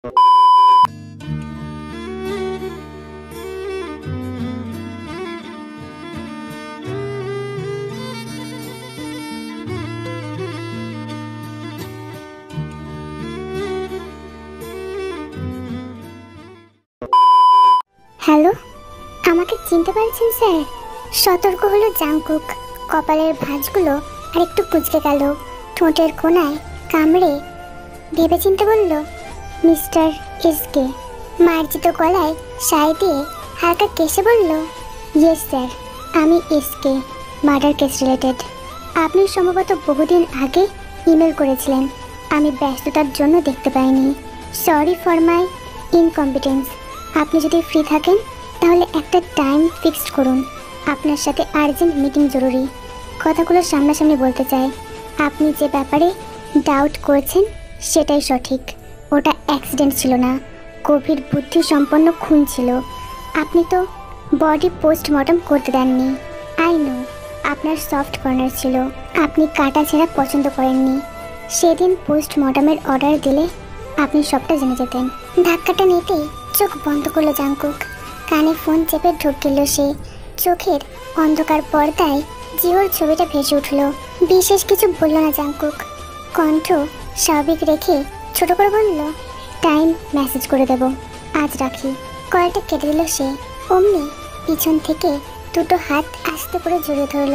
Hello, আমাকে চিনতে পারছেন স্যার? সতর্ক হলো জাংকুক। কপালের ভাঁজগুলো আরেকটু কুঁচকে গেল, ঠোঁটের কোণায় কামড়ে ভেবেচিন্তে বলল, মিস্টার এসকে। মার্জিত গলায় সায় দিয়ে হালকা কেসে বলল, ইয়েস স্যার, আমি এসকে, মার্ডার কেস রিলেটেড। আপনি সম্ভবত বহুদিন আগে ইমেল করেছিলেন, আমি ব্যস্ততার জন্য দেখতে পাইনি। Sorry for my incompetence. আপনি যদি ফ্রি থাকেন তাহলে একটা টাইম ফিক্সড করুন, আপনার সাথে আর্জেন্ট মিটিং জরুরি। কথাগুলো সামনাসামনি বলতে চাই। আপনি যে ব্যাপারে ডাউট করছেন সেটাই সঠিক। ওটা অ্যাক্সিডেন্ট ছিল না, গভীর বুদ্ধিসম্পন্ন খুন ছিল। আপনি তো বডি পোস্টমর্টম করতে দেননি। আই নো আপনার সফট কর্নার ছিল, আপনি কাটা ছেঁড়া পছন্দ করেননি। সেদিন পোস্টমর্টমের অর্ডার দিলে আপনি সবটা জেনে যেতেন। ধাক্কাটা নিতেই চোখ বন্ধ করলো জাংকুক। কানে ফোন চেপে ঢুক গেল সে। চোখের অন্ধকার পর্দায় জিওর ছবিটা ভেসে উঠল। বিশেষ কিছু বলল না জাংকুক, কণ্ঠ স্বাভাবিক রেখে ছোট করে বলল, টাইম মেসেজ করে দেব, আজ রাখি। কলটা কেটে দিল সে। অমনি পিছন থেকে দুটো হাত আস্তে করে জড়িয়ে ধরল।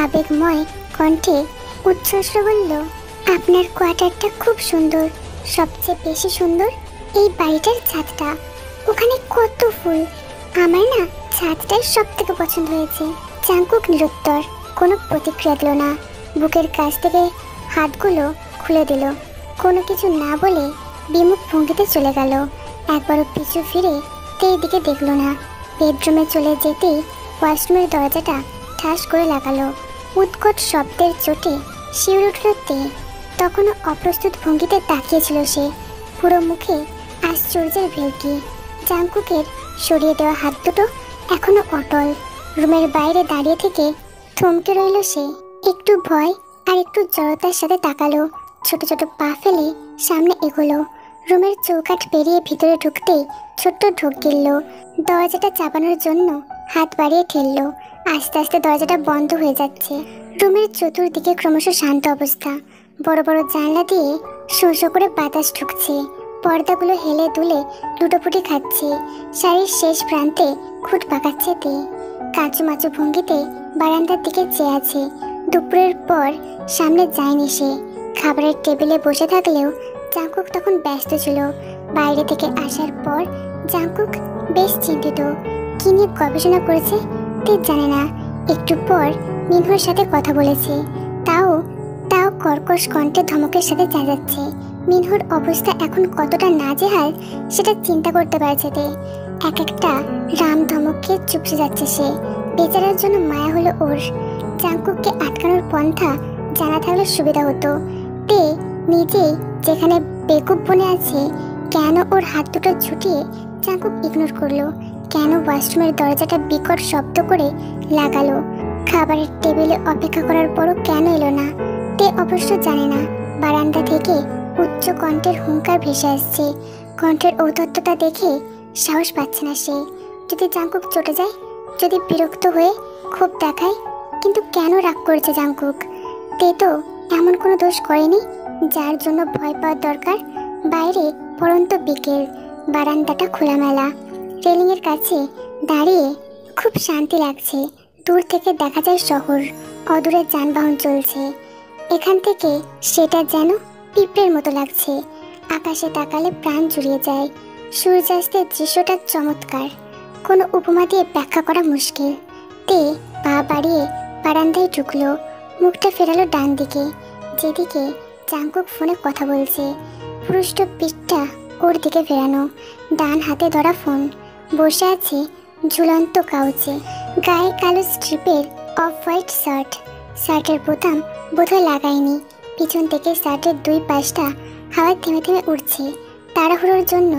আবেগময় কণ্ঠে উচ্ছ্বাস বলল, আপনার কোয়ার্টারটা খুব সুন্দর, সবচেয়ে বেশি সুন্দর এই বাড়িটার ছাদটা। ওখানে কত ফুল, আমার না ছাদটাই সব থেকে পছন্দ হয়েছে। জাংকুক নিরুত্তর, কোনো প্রতিক্রিয়া দিল না। বুকের কাছ থেকে হাতগুলো খুলে দিল। কোনো কিছু না বলে বিমুখ ভঙ্গিতে চলে গেল। একবারও পিছু ফিরে তেই দিকে দেখল না। বেডরুমে চলে যেতেই ওয়াশরুমের দরজাটা ঠাস করে লাগালো। উৎকট শব্দের চোটে শিউরে উঠল তে। তখনও অপ্রস্তুত ভঙ্গিতে তাকিয়েছিল সে, পুরো মুখে আশ্চর্যের ভেলকি। জাংকুকের সরিয়ে দেওয়া হাত দুটো এখনো অটল। রুমের বাইরে দাঁড়িয়ে থেকে থমকে রইল সে। একটু ভয় আর একটু জড়তার সাথে তাকালো। ছোট ছোট পা ফেলে সামনে এগোলো। রুমের চৌকাঠ পেরিয়ে ভিতরে ঢুকতেই ছোট্ট ঢোক গিলল। দরজাটা চাপানোর জন্য হাত বাড়িয়ে ঠেললো। আস্তে আস্তে দরজাটা বন্ধ হয়ে যাচ্ছে। রুমের চতুর্দিকে ক্রমশ শান্ত অবস্থা। বড় বড় জানলা দিয়ে শো শো করে বাতাস ঢুকছে। পর্দাগুলো হেলে দুলে লুটোপুটি খাচ্ছে। শাড়ির শেষ প্রান্তে খুঁট পাকাচ্ছে তে। কাঁচুমাচু ভঙ্গিতে বারান্দার দিকে চেয়ে আছে। দুপুরের পর সামনে যায়নি সে। খাবারের টেবিলে বসে থাকলেও জাংকুক তখন ব্যস্ত ছিল। বাইরে থেকে আসার পর জাংকুক বেশ চিন্তিত। কি নিয়ে গবেষণা করেছে তে জানে না। একটু পর মিনহোর সাথে কথা বলেছে, তাও কর্কশ কণ্ঠে ধমকের সাথে চেঁচাচ্ছে। মিনহোর অবস্থা এখন কতটা নাজেহাল সেটা চিন্তা করতে পারছে তে। এক একটা রাম ধমককে চুপসে যাচ্ছে সে। বেচারার জন্য মায়া হলো ওর। জাংকুককে আটকানোর পন্থা জানা থাকলে সুবিধা হতো। তে নিজেই যেখানে বেকুব বনে আছে, কেন ওর হাত দুটো ছুটিয়ে জাংকুক ইগনোর করলো? কেন ওয়াশরুমের দরজাটা বিকট শব্দ করে লাগালো? খাবারের টেবিলে অপেক্ষা করার পরও কেন এলো না? তে অবশ্য জানে না। বারান্দা থেকে উচ্চ কণ্ঠের হুঙ্কার ভেসে আসছে। কণ্ঠের ঔদ্ধত্যতা দেখে সাহস পাচ্ছে না সে। যদি জাংকুক চটে যায়, যদি বিরক্ত হয়ে ক্ষোভ দেখায়, কিন্তু কেন রাগ করছে জাংকুক? তে তো এমন কোনো দোষ করেনি যার জন্য ভয় পাওয়ার দরকার। বাইরে পড়ন্ত বিকেল, বারান্দাটা খোলামেলা। রেলিংয়ের কাছে দাঁড়িয়ে খুব শান্তি লাগছে। দূর থেকে দেখা যায় শহর, অদূরে যানবাহন চলছে। এখান থেকে সেটা যেন পিঁপড়ের মতো লাগছে। আকাশে তাকালে প্রাণ জুড়িয়ে যায়। সূর্যাস্তের দৃশ্যটা চমৎকার, কোনো উপমা দিয়ে ব্যাখ্যা করা মুশকিল। তে পা বাড়িয়ে বারান্দায় ঢুকলো। মুখটা ফেরালো ডান দিকে, যেদিকে জাংকুক ফোনে কথা বলছে। পুরুষ্ট পিঠটা ওর দিকে ফেরানো, ডান হাতে ধরা ফোন। বসে আছে ঝুলন্ত কাউচে। গায়ে কালো স্ট্রিপের অফ হোয়াইট শার্ট। শার্টের বোতাম বোধহয় লাগায়নি। পিছন থেকে শার্টের দুই পাশটা হাওয়ায় থেমে থেমে উঠছে। তাড়াহুড়োর জন্য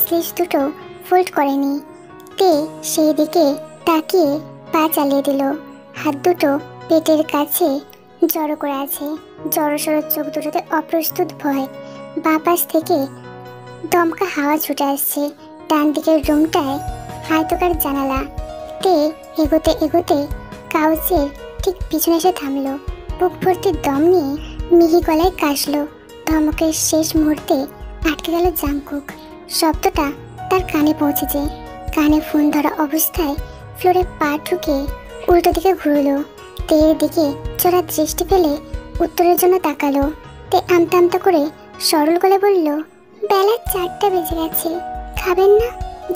স্লিভস দুটো ফোল্ড করেনি। তে সেই দিকে তাকিয়ে পা চালিয়ে দিল। হাত দুটো পেটের কাছে জড়ো করে আছে। জড়সড়ো চোখ দুটোতে অপ্রস্তুত ভয়। বাঁ পাশ থেকে দমকা হাওয়া ছুটে আসছে ডান দিকের রুমটায় আয়তকার জানালা। তে এগোতে এগোতে কাউচের ঠিক পিছনে এসে থামলো। বুক ভর্তি দম নিয়ে মিহি গলায় কাশলো। ধমকের শেষ মুহূর্তে আটকে গেল জাংকুক। শব্দটা তার কানে পৌঁছেছে। কানে ফোন ধরা অবস্থায় ফ্লোরে পা ঠুকে উল্টো দিকে ঘুরলো। তের দিকে চড়া দৃষ্টি ফেলে উত্তরের জন্য তাকালো। তে আমতা আমতা করে সরল গলে বলল, বেলা 4টা বেজে গেছে, খাবেন না?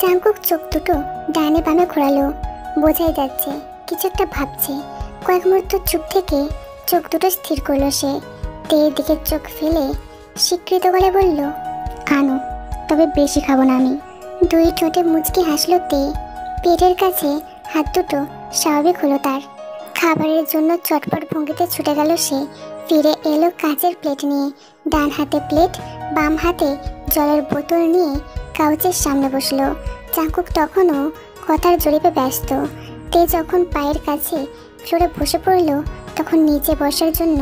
জাংকুক চোখ দুটো ডানে বামে ঘোরালো। বোঝাই যাচ্ছে কিছু একটা ভাবছে। কয়েক মুহূর্ত চুপ থেকে চোখ দুটো স্থির করলো সে। তের দিকে চোখ ফেলে স্বীকৃত গলে বলল, আনো, তবে বেশি খাবো না আমি। দুই ঠোঁটে মুচকি হাসলো তে। পেটের কাছে হাত দুটো স্বাভাবিক হলো তার। খাবারের জন্য চটপট ভঙ্গিতে ছুটে গেল সে। ফিরে এলো কাচের প্লেট নিয়ে। ডান হাতে প্লেট, বাম হাতে জলের বোতল নিয়ে কাউচের সামনে বসলো। জাংকুক তখনও কথার জরিপে ব্যস্ত। তে যখন পায়ের কাছে ফ্লোরে বসে পড়ল তখন নিচে বসার জন্য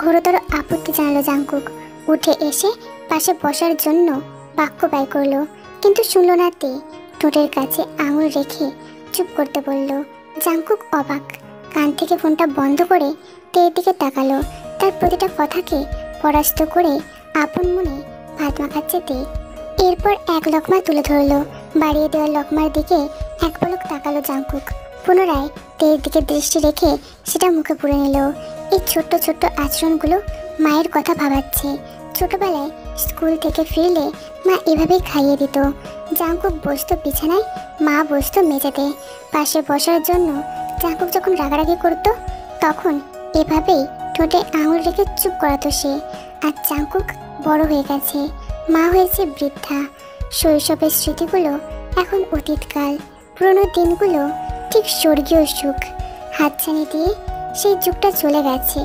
ঘোরতর আপত্তি জানালো জাংকুক। উঠে এসে পাশে বসার জন্য বাক্য ব্যয় করলো, কিন্তু শুনল না তে। ঠোঁটের কাছে আঙুল রেখে চুপ করতে বলল। জাংকুক অবাক। কান থেকে ফোনটা বন্ধ করে তের দিকে তাকালো। তার প্রতিটা কথাকে পরাস্ত করে আপন মনে ভাত মাখাচ্ছে তে। এরপর এক লকমা তুলে ধরলো। বাড়িয়ে দেওয়া লকমার দিকে এক পলক তাকালো জাংকুক। পুনরায় তের দিকে দৃষ্টি রেখে সেটা মুখে পুরে নিল। এই ছোট্ট ছোট্ট আচরণগুলো মায়ের কথা ভাবাচ্ছে। ছোটবেলায় স্কুল থেকে ফিরলে মা এভাবেই খাইয়ে দিত। জাংকুক বসতো বিছানায়, মা বসতো মেঝেতে। পাশে বসার জন্য জাংকুক যখন রাগারাগি করতো তখন এভাবেই ঠোঁটে আঙুল রেখে চুপ করাতো সে। আর জাংকুক বড় হয়ে গেছে, মা হয়েছে বৃদ্ধা। শৈশবের স্মৃতিগুলো এখন অতীতকাল। পুরনো দিনগুলো ঠিক স্বর্গীয় সুখ। হাতছানি দিয়ে সেই যুগটা চলে গেছে।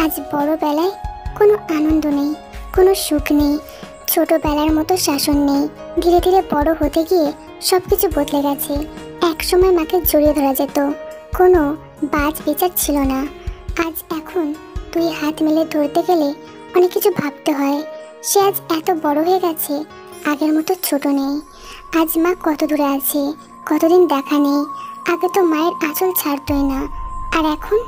আজ বড়বেলায় কোনো আনন্দ নেই, কোনো সুখ নেই, ছোটবেলার মতো শাসন নেই। ধীরে ধীরে বড় হতে গিয়ে সব কিছু বদলে গেছে। এক সময় মাকে জড়িয়ে ধরা যেত, কোনো বাজ বিচার ছিল না। আজ এখন দুই হাত মেলে ধরতে গেলে অনেক কিছু ভাবতে হয়। সে আজ এত বড় হয়ে গেছে, আগের মতো ছোট নেই। আজ মা কত দূরে আছে, কতদিন দেখা নেই। আগে তো মায়ের আঁচল ছাড়তই না, আর এখন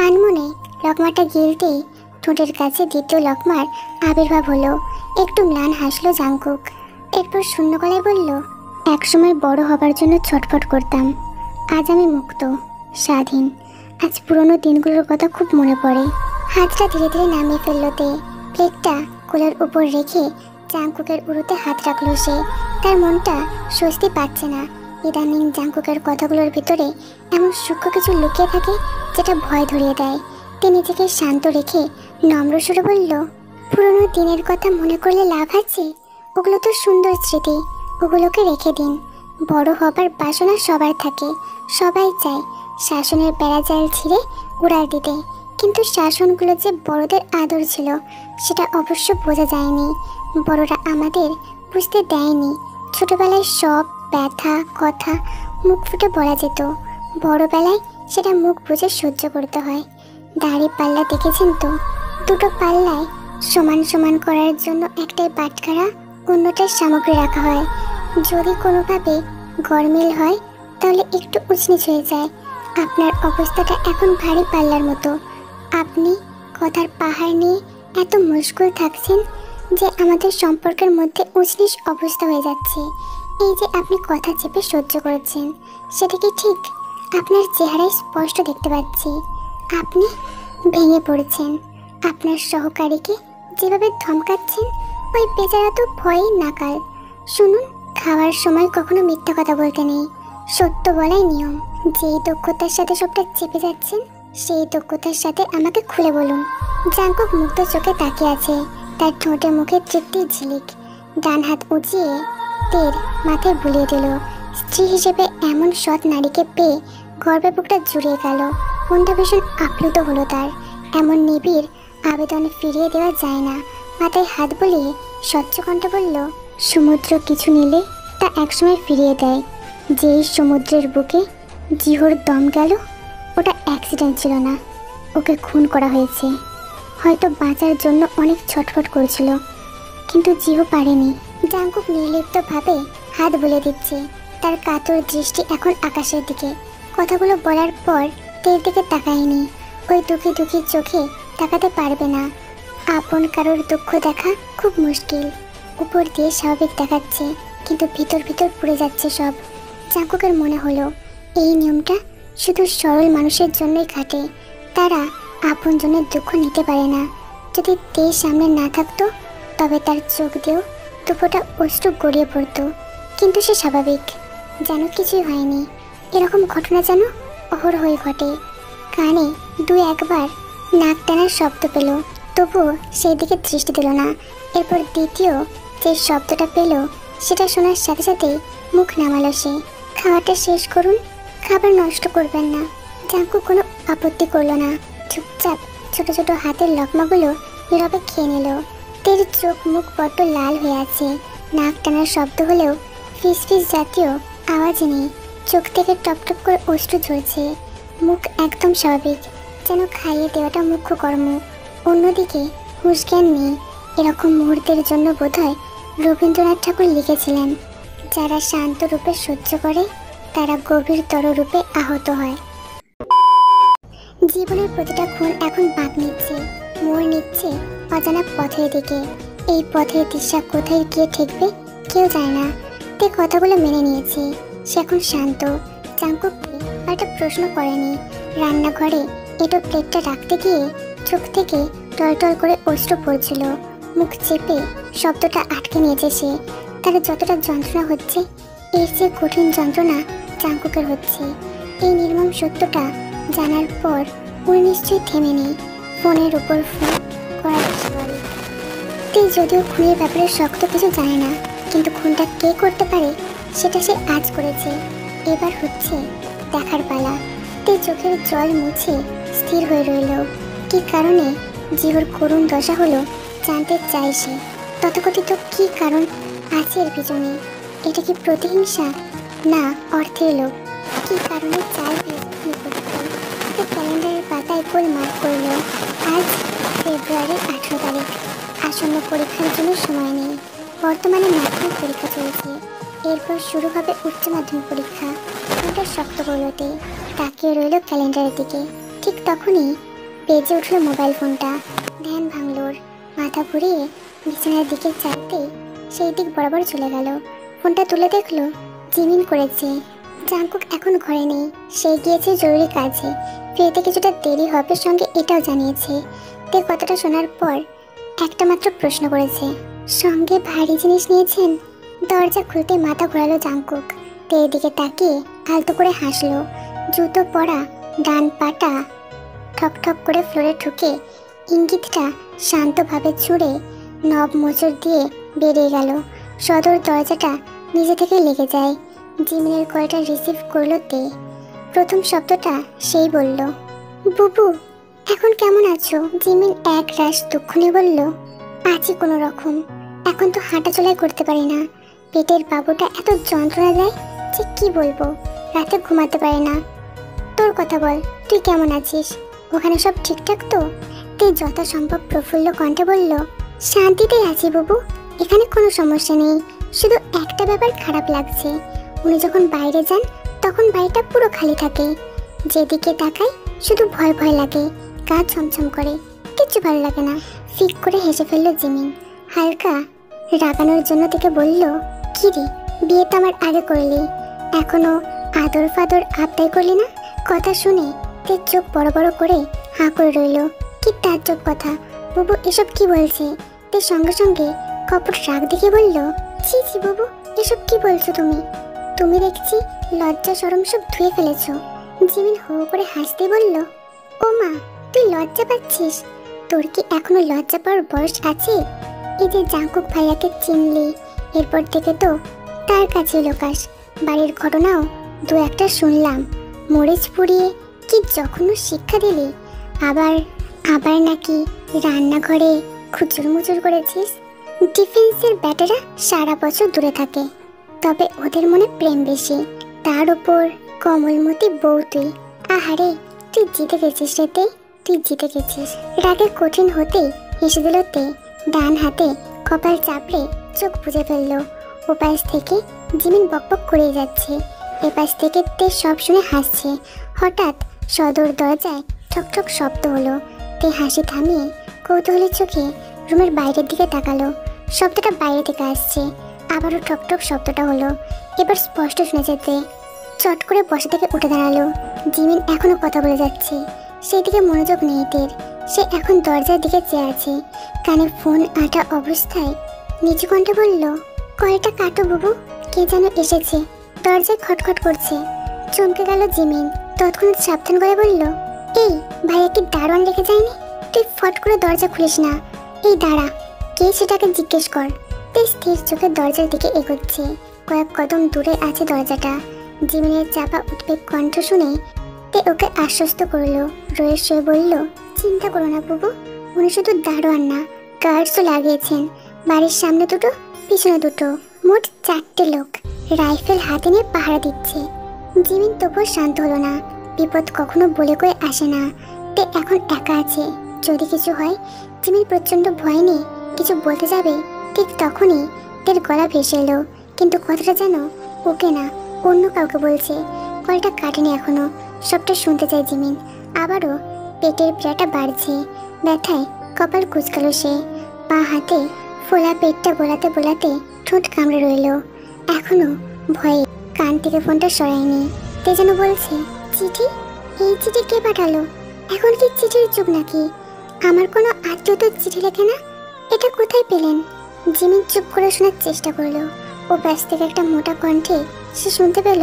আনমনে লকমাটা গিলতেই ঠোঁটের কাছে দ্বিতীয় লকমার আবির্ভাব হলো। একটু ম্লান হাসলো জাংকুক। এরপর শূন্য গলায় বলল, একসময় বড় হবার জন্য ছটফট করতাম, আজ আমি মুক্ত, স্বাধীন। আজ পুরনো দিনগুলোর কথা খুব মনে পড়ে। হাতটা ধীরে ধীরে নামিয়ে ফেললো তে। প্লেটটা কোলের উপর রেখে জাংকুকের উড়োতে হাত রাখলো সে। তার মনটা স্বস্তি পাচ্ছে না। ইদানিং জাংকুকের কথাগুলোর ভিতরে এমন সূক্ষ্ম কিছু লুকিয়ে থাকে যেটা ভয় ধরিয়ে দেয়। তে নিজেকে শান্ত রেখে নম্র সুরে বলল, পুরনো দিনের কথা মনে করলে লাভ আছে? ওগুলো তো সুন্দর স্মৃতি, ওগুলোকে রেখে দিন। বড় হবার বাসনা সবার থাকে, সবাই চায় শাসনের বেড়াজাল ছিঁড়ে উড়াল দিতে। কিন্তু শাসনগুলো যে বড়দের আদর ছিল সেটা অবশ্য বোঝা যায়নি। বড়রা আমাদের বুঝতে দেয়নি। ছোটবেলায় সব ব্যথা কথা মুখ ফুটে বলা যেত, বড়বেলায় সেটা মুখ বুঝে সহ্য করতে হয়। দাড়ি পাল্লা দেখেছেন তো? দুটো পাল্লায় সমান সমান করার জন্য একটাই বাটখারা, অন্যটার সামগ্রী রাখা হয়। যদি কোনোভাবে গরমিল হয় তাহলে একটু উচনিচ হয়ে যায়। আপনার অবস্থাটা এখন ভারী পাল্লার মতো। আপনি কথার পাহাড় নিয়ে এত মুশকুল থাকছেন যে আমাদের সম্পর্কের মধ্যে উচনিচ অবস্থা হয়ে যাচ্ছে। এই যে আপনি কথা চেপে সহ্য করেছেন, সেটা কি ঠিক? আপনার চেহারায় স্পষ্ট দেখতে পাচ্ছি আপনি ভেঙে পড়েছেন। আপনার সহকারীকে যেভাবে ধমকাচ্ছেন, ওই বেচারা তো ভয়ে নাকাল। শুনুন, খাওয়ার সময় কখনো মিথ্যা কথা বলতে নেই, সত্য বলাই নিয়ম। যেই দক্ষতার সাথে সবটা চেপে যাচ্ছেন সেই দক্ষতার সাথে আমাকে খুলে বলুন। জাংকুক মুক্ত চোখে তাকিয়ে আছে, তার ঠোঁটে মুখে তৃপ্তির ঝিলিক। ডান হাত উঁচিয়ে তের মাথায় বুলিয়ে দিল। স্ত্রী হিসেবে এমন সৎ নারীকে পেয়ে গর্বে বুকটা জুড়িয়ে গেল। মনটা ভীষণ আপ্লুত হলো তার। এমন নিবিড় আবেদন ফিরিয়ে দেওয়া যায় না। মাথায় হাত বুলিয়ে স্বচ্ছ কণ্ঠে বলল, সমুদ্র কিছু নিলে তা একসময় ফিরিয়ে দেয়। যেই সমুদ্রের বুকে জিহর দম গেল, ওটা অ্যাক্সিডেন্ট ছিল না, ওকে খুন করা হয়েছে। হয়তো বাঁচার জন্য অনেক ছটফট করেছিল, কিন্তু জিহো পারেনি। জাঙ্কুক নির্লিপ্তভাবে হাত বুলে দিচ্ছে। তার কাতর দৃষ্টি এখন আকাশের দিকে। কথাগুলো বলার পর তের দিকে তাকায়নি। ওই দুঃখী দুঃখী চোখে তাকাতে পারবে না। আপন কারোর দুঃখ দেখা খুব মুশকিল। উপর দিয়ে স্বাভাবিক দেখাচ্ছে, কিন্তু ভিতর ভিতর পুড়ে যাচ্ছে সব। জাঙ্কুকের মনে হলো এই নিয়মটা শুধু সরল মানুষের জন্যই খাটে। তারা আপন জনের দুঃখ নিতে পারে না। যদি তে সামনে না থাকতো তবে তার চোখ দিয়েও দুপোটা অশ্রু গড়িয়ে পড়তো। কিন্তু সে স্বাভাবিক, যেন কিছুই হয়নি। এরকম ঘটনা যেন অহরহই ঘটে। কানে দুই একবার নাক টানার শব্দ পেল, তবুও সেই দিকে দৃষ্টি দিল না। এরপর দ্বিতীয় যে শব্দটা পেল সেটা শোনার সাথে সাথেই মুখ নামালো সে। খাওয়াটা শেষ করুন, খাবার নষ্ট করবেন না। জাঙ্কুক কোনো আপত্তি করলো না, চুপচাপ ছোট ছোট হাতের লকমাগুলো নীরবে খেয়ে নিল। তের চোখ মুখ বড্ড লাল হয়ে আছে। নাক টানার শব্দ হলেও ফিস ফিস জাতীয় আওয়াজ নেই। চোখ থেকে টপ টপ করে অশ্রু ঝরছে। মুখ একদম স্বাভাবিক, যেন খাইয়ে দেওয়াটা মুখ্য কর্ম। অন্যদিকে হুঁশ জ্ঞান নেই। এরকম মুহূর্তের জন্য বোধহয় রবীন্দ্রনাথ ঠাকুর লিখেছিলেন, যারা শান্ত রূপে সহ্য করে তারা গভীরতর রূপে আহত হয়। জীবনের প্রতিটা ক্ষণ এখন বাঁক নিচ্ছে, মোড় নিচ্ছে অজানা পথের দিকে। এই পথের দিশা কোথায় গিয়ে ঠেকবে কেউ জানে না। তে কথাগুলো মেনে নিয়েছে। সে এখন শান্ত। জাঙ্কুককে একটা প্রশ্ন করেনি। রান্নাঘরে এটো প্লেটটা রাখতে গিয়ে চোখ থেকে টলটল করে অশ্রু পড়ছিল। মুখ চেপে শব্দটা আটকে নিয়েছে সে। তার যতটা যন্ত্রণা হচ্ছে এর চেয়ে কঠিন যন্ত্রণা জাঙ্কুকের হচ্ছে। এই নির্মম সত্যটা জানার পর উনি নিশ্চয়ই থেমে নেই। ফোনের উপর ফোন করার বলে। তে যদিও খুনের ব্যাপারে শক্ত কিছু জানে না, কিন্তু খুনটা কে করতে পারে সেটা সে আজ করেছে। এবার হচ্ছে দেখার পালা। তে চোখের জল মুছে স্থির হয়ে রইল। কি কারণে জীবর করুণ দশা হলো জানতে চাই সে। তথাকথিত কি কারণ আছে এর পিছনে? এটা কি প্রতিহিংসা, না অর্থের লোভ? কি কারণে চাই ক্যালেন্ডারের পাতায় গোল মার্ক করল। আজ ফেব্রুয়ারি 18 তারিখ। আসন্ন পরীক্ষার জন্য সময় নেই। বর্তমানে মাধ্যমিক পরীক্ষা চলছে, এরপর শুরু হবে উচ্চ মাধ্যমিক পরীক্ষা। ওটা শক্ত করলতে তাকিয়ে রইল ক্যালেন্ডারের দিকে। ঠিক তখনই বেজে উঠল মোবাইল ফোনটা। ধ্যান ভাঙলোর। মাথা ঘুরিয়ে বিছানার দিকে চাইতেই সেই দিক বরাবর চলে গেল। ফোনটা তুলে দেখলো জিমিন করেছে। জাঙ্কুক এখন ঘরে নেই, সে গিয়েছে জরুরি কাজে। ফিরতে কিছুটা দেরি হবে, সঙ্গে এটাও জানিয়েছে। তে কথাটা শোনার পর একটা মাত্র প্রশ্ন করেছে, সঙ্গে ভারী জিনিস নিয়েছেন? দরজা খুলতে মাথা ঘোরালো জাঙ্কুক। তের দিকে তাকিয়ে আলতো করে হাসলো। জুতো পরা ডান পাটা ঠক ঠক করে ফ্লোরে ঠুকে ইঙ্গিতটা শান্তভাবে ছুঁড়ে নব মোচড় দিয়ে বেরিয়ে গেল। সদর দরজাটা নিজে থেকে লেগে যায়। জিমিনের কলটা রিসিভ করলো তে। প্রথম শব্দটা সেই বলল, বুবু এখন কেমন আছো? জিমিন এক রাশ দুঃখ নিয়ে বলল, আছি কোনো রকম। এখন তো হাঁটা চলাই করতে পারি না। পেটের বাবুটা এত যন্ত্রণা দেয় যে কি বলবো। রাতে ঘুমাতে পারি না। তোর কথা বল, তুই কেমন আছিস? ওখানে সব ঠিকঠাক তো? তে যথাসম্ভব প্রফুল্ল কণ্ঠে বলল, শান্তিতেই আছি বুবু, এখানে কোনো সমস্যা নেই। শুধু একটা ব্যাপার খারাপ লাগছে, উনি যখন বাইরে যান তখন বাড়িটা পুরো খালি থাকে। যেদিকে তাকাই শুধু ভয় ভয় লাগে, গা ছমছম করে, কিচ্ছু ভালো লাগে না। ফিক করে হেসে ফেললো জিমিন। হালকা রাগানোর জন্য থেকে বলল, কি রে, বিয়ে তো আমার আগে করলি, এখনো আদর ফাদর আবদাই করলি না? কথা শুনে তে চোখ বড় বড় করে হাঁ করে রইল। কি তাজ্জব কথা, বুবু এসব কি বলছে? তে সঙ্গে সঙ্গে কপট রাগ দেখে বলল, ছি ছি বুবু, এসব কি বলছো তুমি? তুমি দেখছি লজ্জা শরম সব ধুয়ে ফেলেছো। জিমিন হো করে হাসতে বলল, ও মা, তুই লজ্জা পাচ্ছিস? তোর কি এখনো লজ্জা পাওয়ার বয়স আছে? এই যে জাঙ্কুক ভাইয়াকে চিনলি, এরপর থেকে তো তার কাছে লোকাস। বাড়ির ঘটনাও দু একটা শুনলাম। মরিচ পুড়িয়ে কি জঘন্য শিক্ষা দিলি। আবার আবার নাকি রান্নাঘরে খুচুর মুচুর করেছিস। ডিফেন্সের ব্যাটারা সারা বছর দূরে থাকে, তবে ওদের মনে প্রেম বেশি। তার উপর কমলমতি বউ তুই। আহারে, তুই জিতে গেছিস রে তে, তুই জিতে গেছিস। রাগে কঠিন হতেই হেসে দিল তে। ডান হাতে কপাল চাপড়ে চোখ বুজে ফেললো। ওপাশ থেকে জিমিন বকবক করে যাচ্ছে, এপাশ থেকে তে সব শুনে হাসছে। হঠাৎ সদর দরজায় ঠকঠক শব্দ হলো। তে হাসি থামিয়ে কৌতূহলের চোখে রুমের বাইরের দিকে তাকালো। শব্দটা বাইরে থেকে আসছে। আবারও ঠকঠক শব্দটা হলো। এবার স্পষ্ট শুনেছে তে। চট করে বসা থেকে উঠে দাঁড়ালো। জিমিন এখনো কথা বলে যাচ্ছে, সেই দিকে মনোযোগ নেই তের। সে এখন দরজার দিকে চেয়ে আছে, কানে ফোন আটা অবস্থায় নিচু কণ্ঠে বলল, কয়টা কাটো বুবু, কে যেন এসেছে, দরজায় খটখট করছে। চমকে গেল জিমিন, তৎক্ষণাৎ সাবধান করে বলল, এই ভাইয়া কি দারোয়ান রেখে যায়নি? তুই ফট করে দরজা খুলিস না, এই দাঁড়া, কে সেটাকে জিজ্ঞেস কর। তুই স্থির চোখে দরজার দিকে এগোচ্ছে। কয়েক কদম দূরে আছে দরজাটা। জিমিনের চাপা উদ্বেগ কণ্ঠ শুনে তে ওকে আশ্বস্ত করলো। রয়ে শুয়ে বলল, চিন্তা করো না বুবু, উনি শুধু দারোয়ান না, গার্ডসও লাগিয়েছেন। বাড়ির সামনে দুটো, পিছনে দুটো, মোট 4টে লোক রাইফেল হাতে নিয়ে পাহারা দিচ্ছে। জিমিন তবুও শান্ত হলো না। বিপদ কখনো বলে কয়ে আসে না। তে এখন একা আছে, যদি কিছু হয়। জিমিন প্রচণ্ড ভয় নিয়ে কিছু বলতে যাবে, ঠিক তখনই তের গলা ভেসে এলো, কিন্তু কথাটা যেন ওকে না, অন্য কাউকে বলছে। কলটা কাটেনি এখনো, সবটা শুনতে চায় জিমিন। আবারও পেটের পীড়াটা বাড়ছে, ব্যথায় কপাল কুঁচকালো সে। পা হাতে ফোলা পেটটা বোলাতে বোলাতে ঠোঁট কামড়ে রইল। এখনো ভয়ে কান থেকে ফোনটা সরায়নি। তে যেন বলছে, চিঠি? এই চিঠি কে পাঠালো? এখন কি চিঠির যুগ নাকি? আমার কোনো আত্মীয় তো চিঠি লেখে না, এটা কোথায় পেলেন? জিমিন চুপ করে শোনার চেষ্টা করলো। ও ব্যাস থেকে একটা মোটা কণ্ঠে সে শুনতে পেল,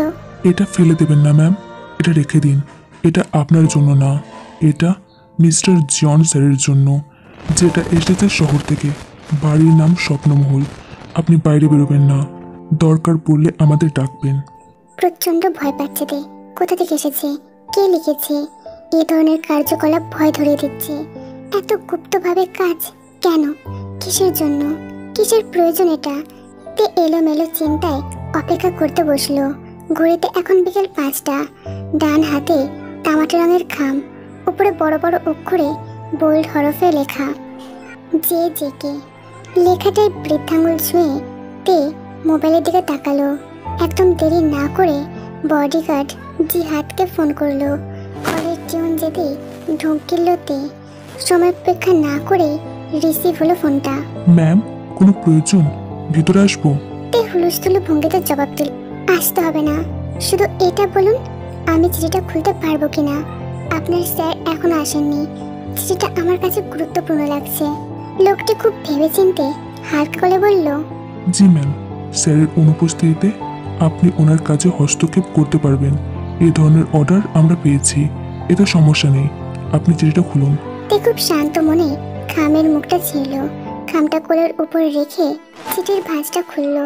এটা ফেলে দেবেন না ম্যাম, এটা রেখে দিন। এটা আপনার জন্য না, এটা মিস্টার জন স্যারের জন্য, যেটা এসেছে শহর থেকে। বাড়ির নাম স্বপ্নমহল। আপনি বাইরে বেরোবেন না, দরকার পড়লে আমাদের ডাকবেন। প্রচন্ড ভয় পাচ্ছে তে। কোথা থেকে এসেছে, কে লিখেছে? এই ধরনের কার্যকলাপ ভয় ধরিয়ে দিচ্ছে। এত গুপ্তভাবে কাজ কেন? কিসের জন্য? কিসের প্রয়োজন এটা? তে এলোমেলো চিন্তায় অপেক্ষা করতে বসলো। ঘড়িতে এখন বিকেল 5টা। ডান হাতে তামাটে রঙের খাম, উপরে বড় বড় অক্ষরে বোল্ড হরফে লেখা জে কে। লেখাটায় বৃদ্ধাঙ্গুল ছুঁয়ে তে মোবাইলের দিকে তাকালো। একদম দেরি না করে বডিগার্ড জিহাদকে ফোন করলো। কলের টিউন যেতেই ঢোক গিলল তে। সময় অপেক্ষা না করে রিসিভ হলো ফোনটা। ম্যাম, কোনো প্রয়োজন? ভিতরে আসবো? তে হুলস্থুলু ভঙ্গিতে জবাব দিল, আসতে হবে না, শুধু এটা বলুন আমি চিঠিটা খুলতে পারবো কিনা। আপনার স্যার এখনো আসেননি, চিঠিটা আমার কাছে গুরুত্বপূর্ণ লাগছে। লোকটি খুব ভেবেচিন্তে হালকা গলায় বলল, জি ম্যাম, স্যারের অনুপস্থিতিতে আপনি ওনার কাজে হস্তক্ষেপ করতে পারবেন, এই ধরনের অর্ডার আমরা পেয়েছি। এতে সমস্যা নেই, আপনি চিঠিটা খুলুন। তে খুব শান্ত মনে খামের মুখটা ছিল। খামটা কোলের উপর রেখে চিঠির ভাঁজটা খুলল।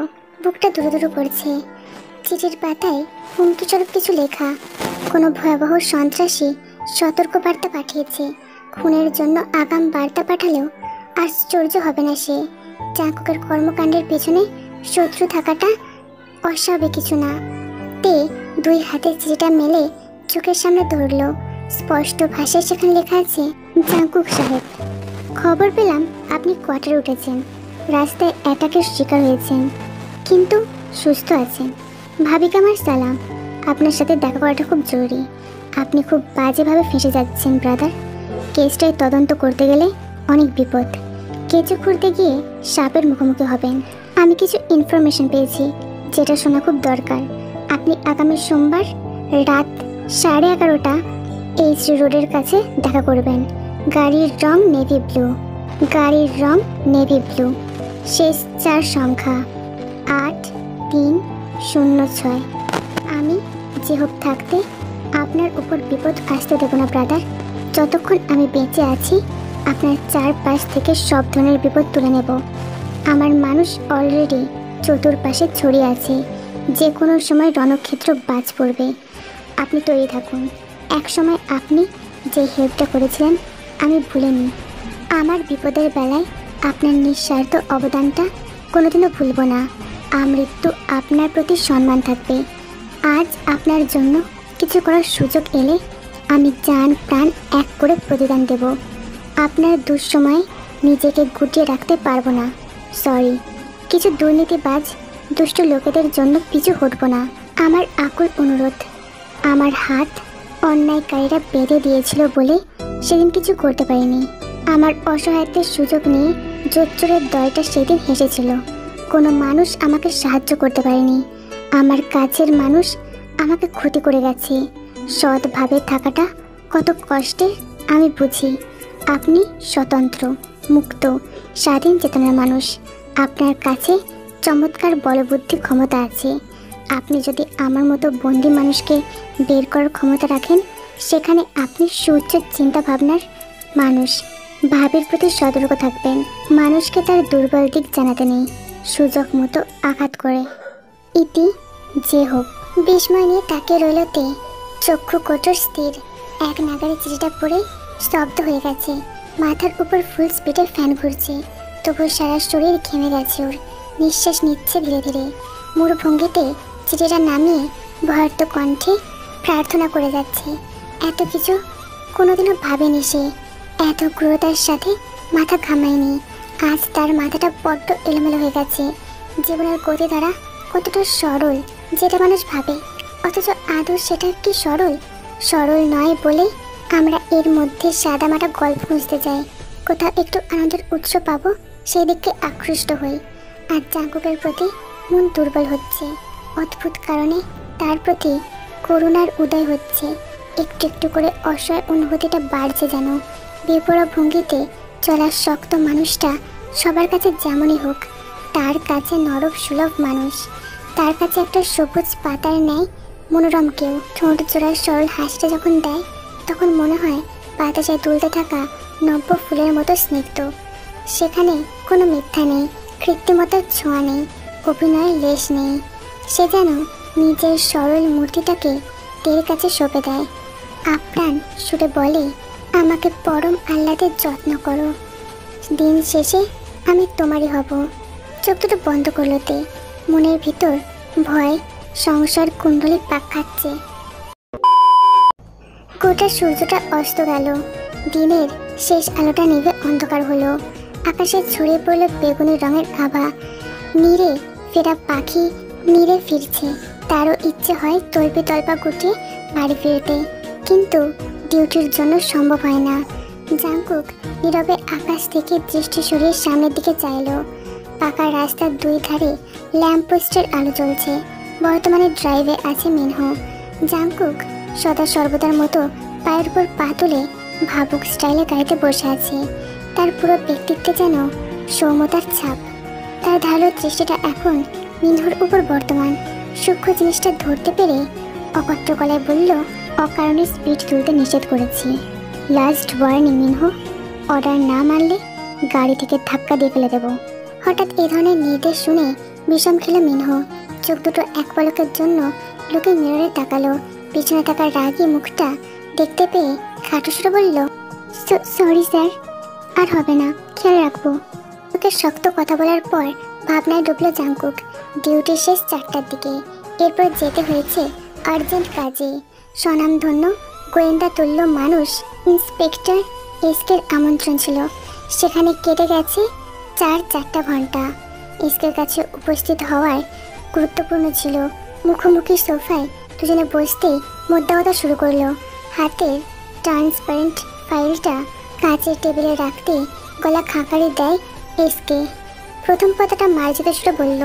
বুকটা দুরু দুরু করছে। চিঠির পাতায় হুমকিস্বরূপ কিছু লেখা। কোনো ভয়াবহ সন্ত্রাসী সতর্ক বার্তা পাঠিয়েছে। খুনের জন্য আগাম বার্তা পাঠালেও আশ্চর্য হবে না সে। চাকুকের কর্মকাণ্ডের পেছনে শত্রু থাকাটা অস্বাভাবিক কিছু না। তে 2 হাতে চিঠিটা মেলে চোখের সামনে ধরল। স্পষ্ট ভাষায় সেখানে লেখা আছে, জাঙ্কুক সাহেব, খবর পেলাম আপনি কোয়ার্টারে উঠেছেন, রাস্তায় অ্যাটাকের শিকার হয়েছেন, কিন্তু সুস্থ আছেন। ভাবিকে আমার সালাম। আপনার সাথে দেখা করাটা খুব জরুরি। আপনি খুব বাজেভাবে ফেঁসে যাচ্ছেন ব্রাদার। কেসটায় তদন্ত করতে গেলে অনেক বিপদ। কেঁচো খুঁড়তে গিয়ে সাপের মুখোমুখি হবেন। আমি কিছু ইনফরমেশন পেয়েছি যেটা শোনা খুব দরকার। আপনি আগামী সোমবার রাত 11:30টা এইচ রোডের কাছে দেখা করবেন। গাড়ির রং নেভি ব্লু। গাড়ির রং নেভি ব্লু। শেষ 4 সংখ্যা 8306। আমি যে হোক থাকতে আপনার উপর বিপদ আসতে দেব না ব্রাদার। যতক্ষণ আমি বেঁচে আছি আপনার চারপাশ থেকে সব ধরনের বিপদ তুলে নেব। আমার মানুষ অলরেডি চতুর্পাশে ছড়িয়ে আছে। যে কোনো সময় রণক্ষেত্র বাজ পড়বে। আপনি তৈরি থাকুন। এক সময় আপনি যে হেল্পটা করেছিলেন আমি ভুলিনি। আমার বিপদের বেলায় আপনার নিঃস্বার্থ অবদানটা কোনোদিনও ভুলব না। আমৃত্যু আপনার প্রতি সম্মান থাকবে। আজ আপনার জন্য কিছু করার সুযোগ এলে আমি জান প্রাণ এক করে প্রতিদান দেব। আপনার দুঃসময়ে নিজেকে গুটিয়ে রাখতে পারবো না, সরি, কিছু দুর্নীতিবাজ দুষ্ট লোকেদের জন্য পিছু হটব না। আমার আকুল অনুরোধ। আমার হাত অন্যায়কারীরা বেঁধে দিয়েছিল বলে সেদিন কিছু করতে পারিনি। আমার অসহায়ত্বের সুযোগ নিয়ে জোচ্চোরের দলটা সেদিন হেসেছিল। কোনো মানুষ আমাকে সাহায্য করতে পারেনি। আমার কাছের মানুষ আমাকে ক্ষতি করে গেছে। সৎভাবে থাকাটা কত কষ্টের আমি বুঝি। আপনি স্বতন্ত্র, মুক্ত, স্বাধীন চেতনার মানুষ। আপনার কাছে চমৎকার বলবুদ্ধি ক্ষমতা আছে। আপনি যদি আমার মতো বন্দি মানুষকে বের করার ক্ষমতা রাখেন, সেখানে আপনি সুউচ্চ চিন্তা ভাবনার মানুষ। ভাবের প্রতি সতর্ক থাকবেন। মানুষকে তার দুর্বল দিক জানাতে নেই, সুযোগ মতো আঘাত করে। ইতি যে হোক। বিস্ময় নিয়ে তাকে রইল তে। চক্ষু কঠোর স্থির। এক নাগারে চিঠিটা পড়ে স্তব্ধ হয়ে গেছে। মাথার উপর ফুল স্পিডে ফ্যান ঘুরছে, তবু সারা শরীর ঘেমে গেছে ওর। নিঃশ্বাস নিচ্ছে ধীরে ধীরে। মরুভঙ্গিতে চিঠিটা নামিয়ে ভয়ার্ত কণ্ঠে প্রার্থনা করে যাচ্ছে। এত কিছু কোনোদিনও ভাবেনি সে। এত ক্রূরতার সাথে মাথা ঘামায়নি। আজ তার মাথাটা বড্ড এলোমেলো হয়ে গেছে। জীবনের গতিধারা কতটা সরল, যেটা মানুষ ভাবে, অথচ আদৌ সেটা কি সরল? সরল নয় বলে আমরা এর মধ্যে সাদামাটা গল্প খুঁজতে যাই। কোথাও একটু আনন্দের উৎস পাবো, সেই দিকে আকৃষ্ট হই। আর জাঙ্কুকের প্রতি মন দুর্বল হচ্ছে। অদ্ভুত কারণে তার প্রতি করুণার উদয় হচ্ছে। একটু একটু করে অসহায় অনুভূতিটা বাড়ছে যেন। বেপরোয়া ভঙ্গিতে চলা শক্ত মানুষটা সবার কাছে যেমনই হোক, তার কাছে নরম সুলভ মানুষ। তার কাছে একটা সবুজ পাতার ন্যায় মনোরম কেউ। ঠোঁট জোড়ার সরল হাসিটা যখন দেয়, তখন মনে হয় বাতাসে দুলতে থাকা নব্য ফুলের মতো স্নিগ্ধ। সেখানে কোনো মিথ্যা নেই, কৃত্রিমতার ছোঁয়া নেই, অভিনয়ের লেশ নেই। সে যেন নিজের সরল মূর্তিটাকে তের কাছে সঁপে দেয়। আপ্রাণ সুরে বলে, আমাকে পরম আহ্লাদের যত্ন করো, দিন শেষে আমি তোমারই হব। চোখ দুটো বন্ধ করলো তে। মনের ভিতর ভয় সংসার কুণ্ডলী পাক খাচ্ছে। গোটা সূর্যটা অস্ত গেল। দিনের শেষ আলোটা নিভে অন্ধকার হলো। আকাশে ছড়িয়ে পড়ল বেগুনি রঙের আভা। নীরে ফেরা পাখি নীরে ফিরছে। তারও ইচ্ছে হয় তল্পে তল্পা গুটিয়ে বাড়ি ফিরতে, কিন্তু ডিউটির জন্য সম্ভব হয় না। জাঙ্কুক নীরবে আকাশ থেকে দৃষ্টি সরিয়ে সামনের দিকে চাইল। পাকা রাস্তার দুই ধারে ল্যাম্পপোস্টের আলো জ্বলছে। বর্তমানে ড্রাইভে আছে মিনহো। জাঙ্কুক সদা সর্বদার মতো পায়ের উপর পা তুলে ভাবুক স্টাইলে গাড়িতে বসে আছে। তার পুরো ব্যক্তিত্বে যেন সৌম্যতার ছাপ। তার ধারালো দৃষ্টিটা এখন মিনহোর উপর বর্তমান। সূক্ষ্ম জিনিসটা ধরতে পেরে অকথ্য গলায় বলল, অকারণে স্পিড তুলতে নিষেধ করেছি। লাস্ট ওয়ার্নিং মিনহো, অর্ডার না মানলে গাড়ি থেকে ধাক্কা দিয়ে ফেলে দেবো। হঠাৎ এ ধরনের নির্দেশ শুনে বিষম খেল মিনহো। চোখ দুটো এক পলকের জন্য লোকে মিররে তাকালো। পিছনে থাকা রাগী মুখটা দেখতে পেয়ে খাটো সুরে বলল, সরি স্যার, আর হবে না, খেয়াল রাখবো। ওকে শক্ত কথা বলার পর ভাবনায় ডুবল জাঙ্কুক। ডিউটি শেষ 4টার দিকে। এরপর যেতে হয়েছে আর্জেন্ট কাজে। স্বনামধন্য গোয়েন্দা তুল্য মানুষ ইন্সপেক্টর এসকের আমন্ত্রণ ছিল। সেখানে কেটে গেছে 4 ঘন্টা। এসকের কাছে উপস্থিত হওয়ার গুরুত্বপূর্ণ ছিল। মুখোমুখি সোফায় দুজনে বসতেই মোদ্দা কথা শুরু করলো। হাতের ট্রান্সপারেন্ট ফাইলটা কাচের টেবিলে রাখতে গলা খাঁকারি দেয় এসকে। প্রথম কথাটা মার্জিত সুরে বলল,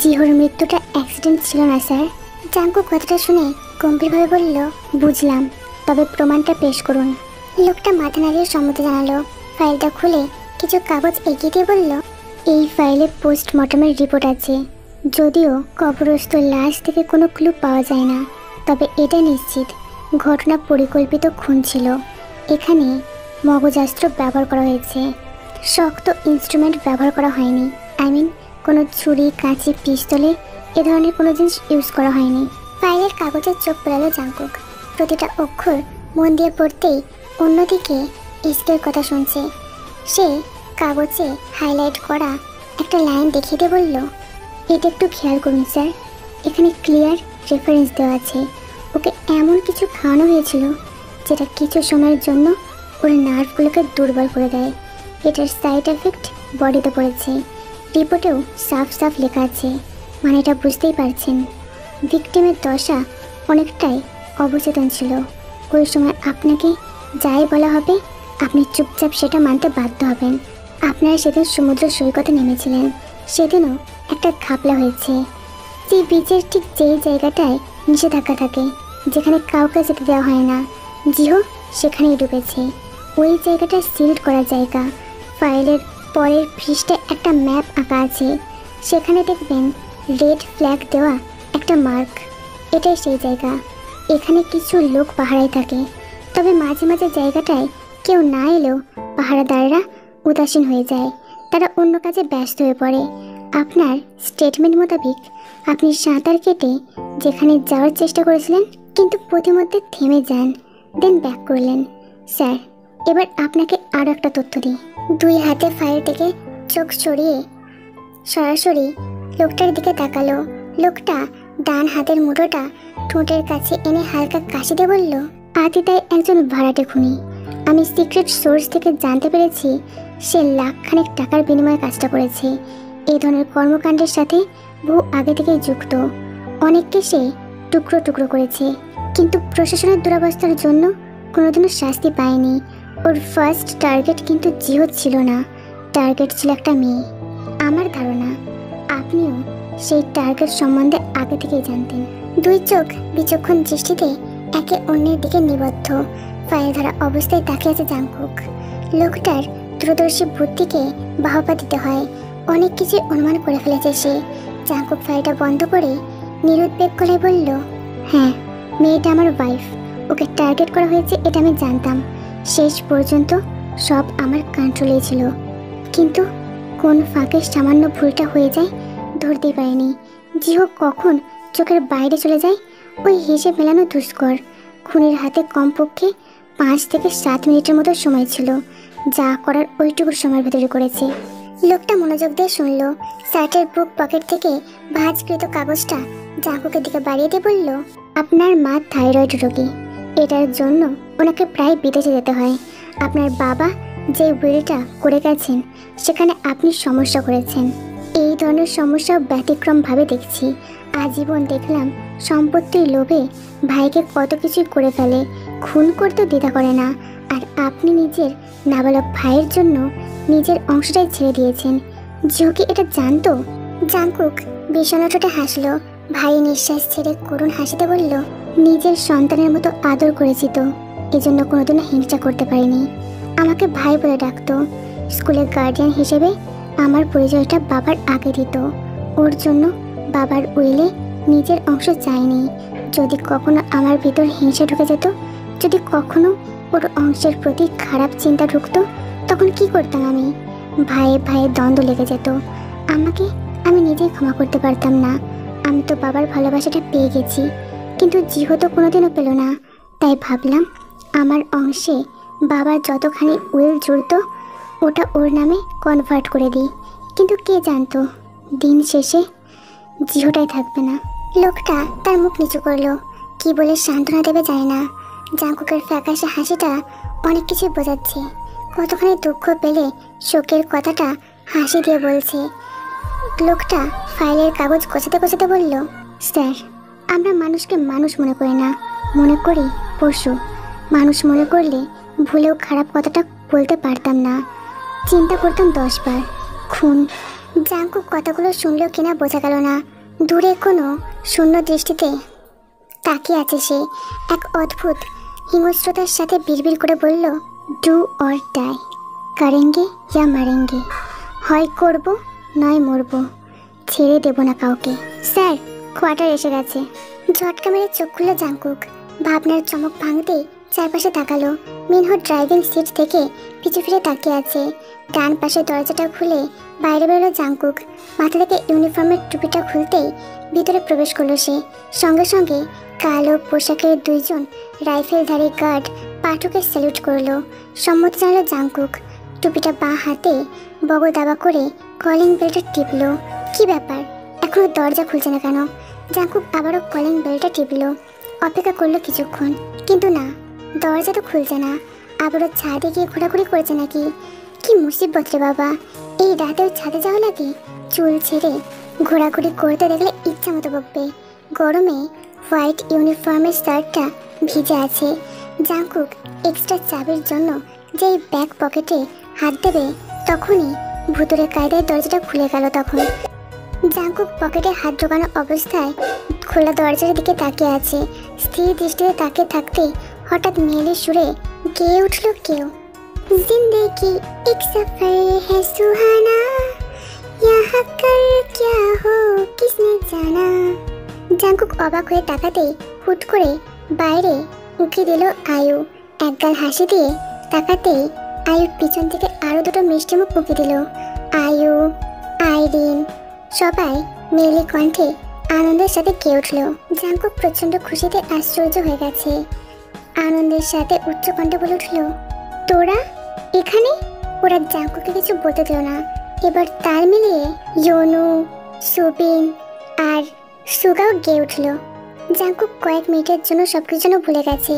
জিহোর মৃত্যুটা অ্যাক্সিডেন্ট ছিল না স্যার। জাঙ্কুক কথাটা শুনে গম্ভীরভাবে বলল, বুঝলাম, তবে প্রমাণটা পেশ করুন। লোকটা মাথা নাড়িয়ে সম্মতি জানালো। ফাইলটা খুলে কিছু কাগজ এগিয়ে দিয়ে বলল, এই ফাইলে পোস্টমর্টমের রিপোর্ট আছে। যদিও কবরস্থ লাশ থেকে কোনো ক্লু পাওয়া যায় না, তবে এটা নিশ্চিত ঘটনা পরিকল্পিত খুন ছিল। এখানে মগজাস্ত্র ব্যবহার করা হয়েছে, শক্ত ইনস্ট্রুমেন্ট ব্যবহার করা হয়নি। কোনো ছুরি, কাঁচি, পিস্তলে এ ধরনের কোনো জিনিস ইউজ করা হয়নি। ফাইলের কাগজের চোখ পেলালো জাঙ্কুক। প্রতিটা অক্ষর মন দিয়ে পড়তেই অন্যদিকে এসকের কথা শুনছে। সে কাগজে হাইলাইট করা একটা লাইন দেখিয়ে দিয়ে বলল, এটা একটু খেয়াল করুন স্যার, এখানে ক্লিয়ার রেফারেন্স দেওয়া আছে। ওকে এমন কিছু খাওয়ানো হয়েছিল যেটা কিছু সময়ের জন্য ওর নার্ভগুলোকে দুর্বল করে দেয়। এটার সাইড এফেক্ট বডিতে পড়েছে। রিপোর্টেও সাফ সাফ লেখা আছে, মানে এটা বুঝতেই পারছেন ভিকটিমের দশা অনেকটাই অবচেতন ছিল। ওই সময় আপনাকে যাই বলা হবে আপনি চুপচাপ সেটা মানতে বাধ্য হবেন। আপনারা সেদিন সমুদ্র সৈকতে নেমেছিলেন, সেদিনও একটা ঘাপলা হয়েছে। সি বিচের ঠিক যেই জায়গাটায় নিষেধাজ্ঞা থাকে, যেখানে কাউকে যেতে দেওয়া হয় না, জিহো সেখানেই ডুবেছে। ওই জায়গাটা সিল্ড করা জায়গা। ফাইলের পরের পৃষ্ঠায় একটা ম্যাপ আঁকা আছে, সেখানে দেখবেন রেড ফ্ল্যাগ দেওয়া একটা মার্ক। এটাই সেই জায়গা। এখানে কিছু লোক পাহারায় থাকে, তবে মাঝে মাঝে জায়গাটায় কেউ না এলেও পাহারাদাররা উদাসীন হয়ে যায়, তারা অন্য কাজে ব্যস্ত হয়ে পড়ে। আপনার স্টেটমেন্ট মোতাবেক আপনি সাঁতার কেটে যেখানে যাওয়ার চেষ্টা করেছিলেন, কিন্তু পথিমধ্যে থেমে যান, দেন ব্যাক করলেন। স্যার, এবার আপনাকে আরও একটা তথ্য দিই। 2 হাতে ফাইল থেকে চোখ সরিয়ে সরাসরি লোকটার দিকে তাকালো। লোকটা ডান হাতের মুঠোটা ঠোঁটের কাছে এনে হালকা কাশি দিয়ে বলল, আদিতাই একজন ভাড়াটে খুনি। আমি সিক্রেট সোর্স থেকে জানতে পেরেছি সে লাখখানেক টাকার বিনিময়ে কাজটা করেছে। এই ধরনের কর্মকাণ্ডের সাথে বহু আগে থেকেই যুক্ত। অনেককে সে টুকরো টুকরো করেছে, কিন্তু প্রশাসনের দুরবস্থার জন্য কোনোদিনও শাস্তি পায়নি। ওর ফার্স্ট টার্গেট কিন্তু জিহো ছিল না, টার্গেট ছিল একটা মেয়ে। আমার ধারণা আপনিও সেই টার্গেট সম্বন্ধে আগে থেকেই জানতেন। 2 চোখ বিচক্ষণ দৃষ্টিতে একে অন্যের দিকে নিবদ্ধ। ফাইল ধরা অবস্থায় তাকিয়ে আছে জাংকুক। লোকটার দূরদর্শী বুদ্ধিকে বাহবা দিতে হয়, অনেক কিছু অনুমান করে ফেলেছে সে। জাংকুক ফাইলটা বন্ধ করে নিরুদ্বেগ গলায় বলল, হ্যাঁ, মেয়েটা আমার ওয়াইফ। ওকে টার্গেট করা হয়েছে এটা আমি জানতাম। শেষ পর্যন্ত সব আমার কন্ট্রোলেই ছিল, কিন্তু কোন ফাঁকে সামান্য ভুলটা হয়ে যায় ধরতেই পারিনি। জিহো কখন চোখের বাইরে চলে যায় ওই হিসেব মেলানো দুষ্কর। খুনির হাতে কমপক্ষে 5 থেকে 7 মিনিটের মতো সময় ছিল, যা করার ওইটুকু সময়ের ভেতরে করেছে। লোকটা মনোযোগ দিয়ে শুনল, শার্টের বুক পকেট থেকে ভাঁজকৃত কাগজটা জাংকুকের দিকে বাড়িয়ে দিয়ে বলল, আপনার মা থাইরয়েড রোগী, এটার জন্য ওনাকে প্রায় বিদেশে যেতে হয়। আপনার বাবা যে উইলটা করে গেছেন সেখানে আপনি সমস্যা করেছেন। এই ধরনের সমস্যা ব্যতিক্রমভাবে দেখছি। আজীবন দেখলাম সম্পত্তির লোভে ভাইকে কত কিছুই করে ফেলে, খুন করতেও দ্বিধা করে না। আর আপনি নিজের নাবালক ভাইয়ের জন্য নিজের অংশটাই ছেড়ে দিয়েছেন। জিহো কি এটা জানতো? জাংকুক বিষণ্ণটা হাসলো। ভাই নিঃশ্বাস ছেড়ে করুণ হাসিতে বলল, নিজের সন্তানের মতো আদর করেছি তো, এজন্য কোনোদিনও হিংসা করতে পারিনি। আমাকে ভাই বলে ডাকতো। স্কুলের গার্ডিয়ান হিসেবে আমার পরিচয়টা বাবার আগে দিত। ওর জন্য বাবার উইলে নিজের অংশ চাইনি। যদি কখনো আমার ভিতর হিংসা ঢুকে যেত, যদি কখনো ওর অংশের প্রতি খারাপ চিন্তা ঢুকতো, তখন কি করতাম আমি? ভাইয়ে ভাইয়ে দ্বন্দ্ব লেগে যেত। আমি নিজেই ক্ষমা করতে পারতাম না। আমি তো বাবার ভালোবাসাটা পেয়ে গেছি, কিন্তু জিহো তো কোনোদিনও পেল না। তাই ভাবলাম আমার অংশে বাবার যতখানি উইল জুড়ত ওটা ওর নামে কনভার্ট করে দিই। কিন্তু কে জানতো দিন শেষে জিহোটাই থাকবে না। লোকটা তার মুখ নিচু করলো, কি বলে সান্ত্বনা দেবে যায় না। জাংকুকের ফ্যাকাশে হাসিটা অনেক কিছুই বোঝাচ্ছে। কতখানি দুঃখ পেলে শোকের কথাটা হাসি দিয়ে বলছে। লোকটা ফাইলের কাগজ গোছাতে গোছাতে বলল, স্যার, আমরা মানুষকে মানুষ মনে করি না, মনে করি পশু। মানুষ মনে করলে ভুলেও খারাপ কথাটা বলতে পারতাম না, চিন্তা করতাম 10 বার। খুন। জাংকুক কথাগুলো শুনলেও কিনা বোঝা গেল না। দূরে কোনো শূন্য দৃষ্টিতে তাকিয়ে আছে সে। এক অদ্ভুত হিংস্রতার সাথে বিড়বিড় করে বলল, ডু অর ডাই, করেঙ্গে ইয়া মারেঙ্গে। হয় করব নয় মরব, ছেড়ে দেব না কাউকে। স্যার, কোয়ার্টার এসে গেছে। ঝটকা মেরে চোখ খুলল জাংকুক। ভাবনার চমক ভাঙতেই চারপাশে তাকালো। মিনহো ড্রাইভিং সিট থেকে পিছু ফিরে তাকিয়ে আছে। ডান পাশে দরজাটা খুলে বাইরে বেরোলো জাংকুক। মাথা থেকে ইউনিফর্মের টুপিটা খুলতেই ভিতরে প্রবেশ করলো সে। সঙ্গে সঙ্গে কালো পোশাকের 2 জন রাইফেলধারী গার্ড পাঠকে স্যালুট করলো। সম্মতি জানালো জাংকুক। টুপিটা বাঁ হাতে বগল দাবা করে কলিং বেলটা টিপলো। কি ব্যাপার, এখনো দরজা খুলছে না কেন? জাংকুক আবারও কলিং বেলটা টিপলো। অপেক্ষা করলো কিছুক্ষণ, কিন্তু না, দরজা তো খুলছে না। আবারও ছাদে গিয়ে ঘোরাঘুরি করেছে নাকি? কি মুসিবত রে বাবা, এই রাতেও ছাদে যাওয়া লাগে? চুল ছেড়ে ঘোরাঘুরি করতে দেখলে ইচ্ছা মতো বকবে। গরমে হোয়াইট ইউনিফর্মের শার্টটা ভিজে আছে। জাংকুক এক্সট্রা চাবির জন্য যেই ব্যাক পকেটে হাত দেবে তখনই ভুতুরে কায়দায় দরজাটা খুলে গেল। তখন জাংকুক পকেটে হাত ঢোকানো অবস্থায় খোলা দরজার দিকে তাকিয়ে আছে। স্থির দৃষ্টিতে তাকিয়ে থাকতে হঠাৎ মেয়েলি সুরে গেয়ে উঠল কেউ, जिंदगी एक सफर है सुहाना, यहाँ कर क्या हो किसने जाना। জাংকুক অবাক হয়ে তাকাতেই হুট করে বাইরে উঁকি দিল আয়ু। একগাল হাসি দিয়ে তাকাতেই আয়ু পিছন থেকে আরো দুটো মিষ্টি মুখ উঁকি দিল। আয়ু, আইরিন সবাই মেয়েলি কণ্ঠে আনন্দের সাথে গেয়ে উঠল। জাংকুক প্রচন্ড খুশিতে আশ্চর্য হয়ে গেছে। আনন্দের সাথে উচ্চ কণ্ঠে বলে উঠল, তোরা এখানে? ওরা জাংকুকে কিছু বলতে দিল না। এবার তাল মিলিয়ে ইয়োনু, সুবিন আর সুগাও গেয়ে উঠল। জাংকুক কয়েক মিনিটের জন্য সবকিছু যেন ভুলে গেছে।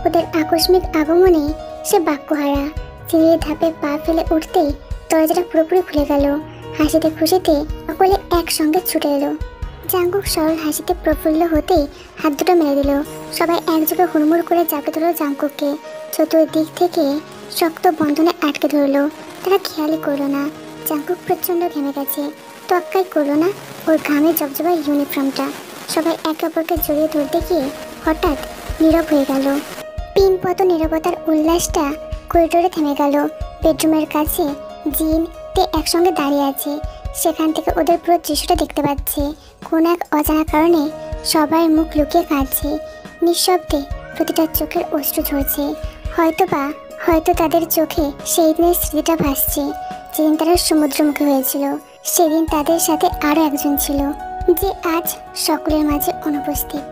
ওদের আকস্মিক আগমনে সে বাক্যহারা। চিনির ধাপে পা ফেলে উঠতেই দরজাটা পুরোপুরি খুলে গেল। হাসিতে খুশিতে সকলে একসঙ্গে ছুটে এলো। জাংকুক সরল হাসিতে প্রফুল্ল হতেই হাত দুটো মেলে দিল। সবাই একযোগে হুড়মুড় করে চাপে ধরল জাংকুককে। চতুর্দিক থেকে শক্ত বন্ধনে আটকে ধরলো। তারা খেয়ালই করলো না জাংকুক প্রচন্ড ঘেমে গেছে। তক্কাই করলো না ওর ঘামে জবজবা ইউনিফর্মটা। সবাই একে অপরকে জড়িয়ে ধরতে গিয়ে হঠাৎ নীরব হয়ে গেল। পিনপত নীরবতার উল্লাসটা করিডোরে থেমে গেল। বেডরুমের কাছে জিন তে একসঙ্গে দাঁড়িয়ে আছে। সেখান থেকে ওদের পুরো দৃশ্যটা দেখতে পাচ্ছে। কোনো এক অজানা কারণে সবাই মুখ লুকিয়ে কাঁদছে। নিঃশব্দে প্রতিটা চোখের অশ্রু ঝরছে। হয়তো তাদের চোখে সেই দিনের স্মৃতিটা ভাসছে, যেদিন তারা সমুদ্রমুখী হয়েছিল। সেদিন তাদের সাথে আরও একজন ছিল, যে আজ সকলের মাঝে অনুপস্থিত।